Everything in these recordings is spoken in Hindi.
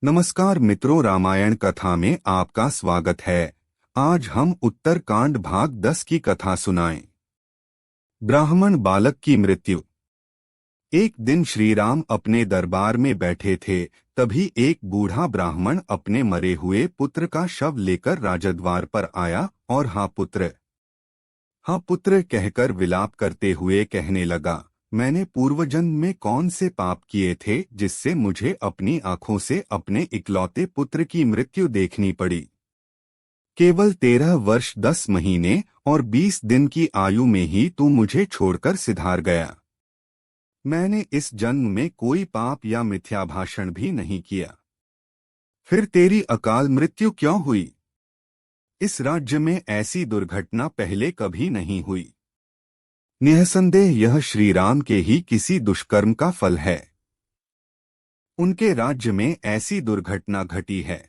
नमस्कार मित्रों, रामायण कथा में आपका स्वागत है। आज हम उत्तरकांड भाग 10 की कथा सुनाएं। ब्राह्मण बालक की मृत्यु। एक दिन श्री राम अपने दरबार में बैठे थे, तभी एक बूढ़ा ब्राह्मण अपने मरे हुए पुत्र का शव लेकर राजद्वार पर आया और हाँ पुत्र कहकर विलाप करते हुए कहने लगा, मैंने पूर्वजन्म में कौन से पाप किए थे जिससे मुझे अपनी आंखों से अपने इकलौते पुत्र की मृत्यु देखनी पड़ी। केवल 13 वर्ष 10 महीने और 20 दिन की आयु में ही तू मुझे छोड़कर सिधार गया। मैंने इस जन्म में कोई पाप या मिथ्या भाषण भी नहीं किया, फिर तेरी अकाल मृत्यु क्यों हुई? इस राज्य में ऐसी दुर्घटना पहले कभी नहीं हुई। निःसंदेह यह श्री राम के ही किसी दुष्कर्म का फल है। उनके राज्य में ऐसी दुर्घटना घटी है।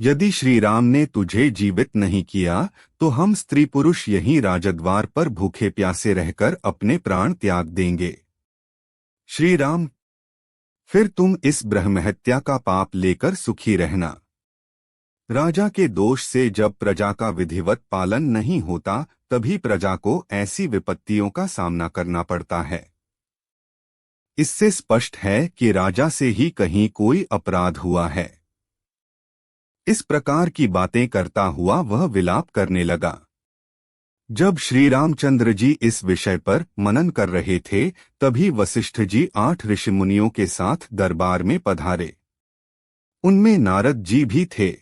यदि श्री राम ने तुझे जीवित नहीं किया तो हम स्त्री पुरुष यहीं राजद्वार पर भूखे प्यासे रहकर अपने प्राण त्याग देंगे। श्री राम, फिर तुम इस ब्रह्महत्या का पाप लेकर सुखी रहना। राजा के दोष से जब प्रजा का विधिवत पालन नहीं होता तभी प्रजा को ऐसी विपत्तियों का सामना करना पड़ता है। इससे स्पष्ट है कि राजा से ही कहीं कोई अपराध हुआ है। इस प्रकार की बातें करता हुआ वह विलाप करने लगा। जब श्री रामचंद्र जी इस विषय पर मनन कर रहे थे तभी वशिष्ठ जी 8 ऋषिमुनियों के साथ दरबार में पधारे। उनमें नारद जी भी थे।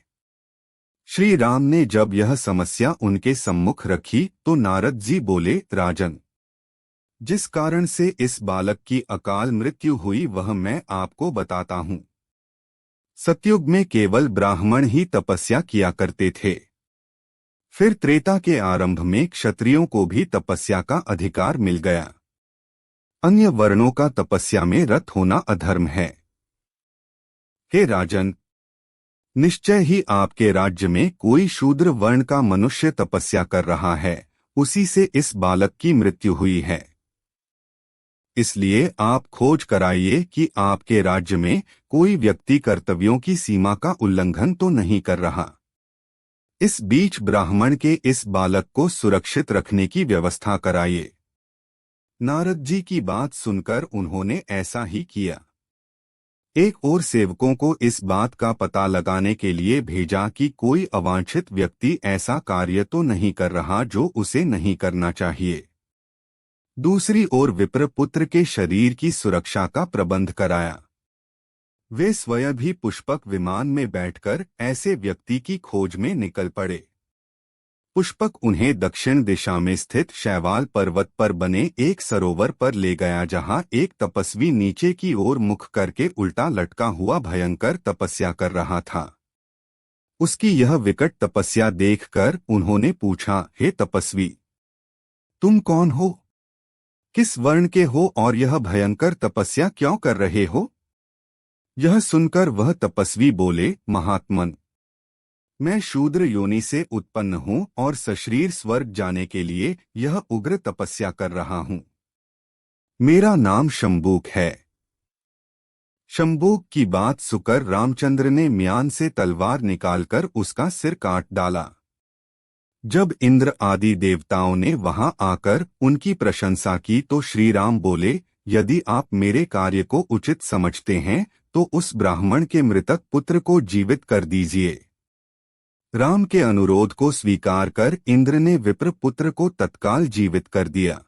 श्री राम ने जब यह समस्या उनके सम्मुख रखी तो नारद जी बोले, राजन, जिस कारण से इस बालक की अकाल मृत्यु हुई वह मैं आपको बताता हूँ। सतयुग में केवल ब्राह्मण ही तपस्या किया करते थे। फिर त्रेता के आरंभ में क्षत्रियों को भी तपस्या का अधिकार मिल गया। अन्य वर्णों का तपस्या में रत होना अधर्म है। हे राजन, निश्चय ही आपके राज्य में कोई शूद्र वर्ण का मनुष्य तपस्या कर रहा है, उसी से इस बालक की मृत्यु हुई है। इसलिए आप खोज कराइए कि आपके राज्य में कोई व्यक्ति कर्तव्यों की सीमा का उल्लंघन तो नहीं कर रहा। इस बीच ब्राह्मण के इस बालक को सुरक्षित रखने की व्यवस्था कराइए। नारद जी की बात सुनकर उन्होंने ऐसा ही किया। एक और सेवकों को इस बात का पता लगाने के लिए भेजा कि कोई अवांछित व्यक्ति ऐसा कार्य तो नहीं कर रहा जो उसे नहीं करना चाहिए। दूसरी ओर विप्र पुत्र के शरीर की सुरक्षा का प्रबंध कराया। वे स्वयं भी पुष्पक विमान में बैठकर ऐसे व्यक्ति की खोज में निकल पड़े। पुष्पक उन्हें दक्षिण दिशा में स्थित शैवाल पर्वत पर बने एक सरोवर पर ले गया, जहां एक तपस्वी नीचे की ओर मुख करके उल्टा लटका हुआ भयंकर तपस्या कर रहा था। उसकी यह विकट तपस्या देखकर उन्होंने पूछा, हे तपस्वी, तुम कौन हो? किस वर्ण के हो और यह भयंकर तपस्या क्यों कर रहे हो? यह सुनकर वह तपस्वी बोले, महात्मन, मैं शूद्र योनि से उत्पन्न हूँ और सशरीर स्वर्ग जाने के लिए यह उग्र तपस्या कर रहा हूँ। मेरा नाम शंबूक है। शंबूक की बात सुनकर रामचंद्र ने म्यान से तलवार निकालकर उसका सिर काट डाला। जब इंद्र आदि देवताओं ने वहां आकर उनकी प्रशंसा की तो श्री राम बोले, यदि आप मेरे कार्य को उचित समझते हैं तो उस ब्राह्मण के मृतक पुत्र को जीवित कर दीजिए। राम के अनुरोध को स्वीकार कर इंद्र ने विप्र पुत्र को तत्काल जीवित कर दिया।